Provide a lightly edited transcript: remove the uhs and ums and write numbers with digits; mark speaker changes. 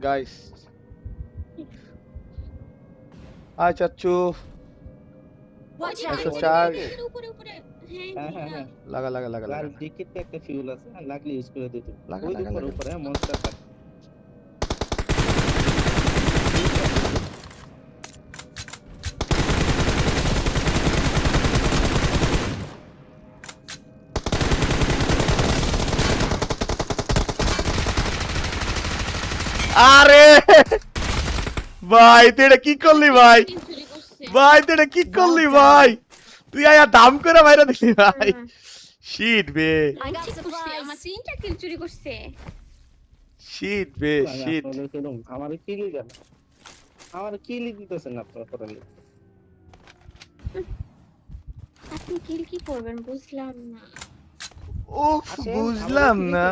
Speaker 1: Guys hi চাচ্চু
Speaker 2: Watch out!
Speaker 1: একশো চার
Speaker 2: উপরে উপরে
Speaker 3: হ্যাঁ হ্যাঁ হ্যাঁ
Speaker 1: লাগা লাগা লাগা লাগা
Speaker 3: আর ডিকিতে একটা ফিউল আছে লাগলে ইউজ করে দিতে
Speaker 1: লাগা
Speaker 3: ওই
Speaker 1: লাগা
Speaker 3: উপরে
Speaker 1: লাগা
Speaker 3: উপরে মনস্টার থাকে
Speaker 1: আরে ভাই তুই এটা কি করলি ভাই ভাই তুই এটা কি করলি ভাই তুই আয়া দাম করে বাইরে দিলি ভাই শিট বে
Speaker 2: I got supplies. আমার তিনটা কিল চুরি করছে।
Speaker 1: শিট বে শিট
Speaker 3: আমার কিলি দেন আমার কিলি দিতেছেন না আপনারা করে
Speaker 2: আপনি কিল কি করবেন বুঝলাম না।
Speaker 1: উফ বুঝলাম না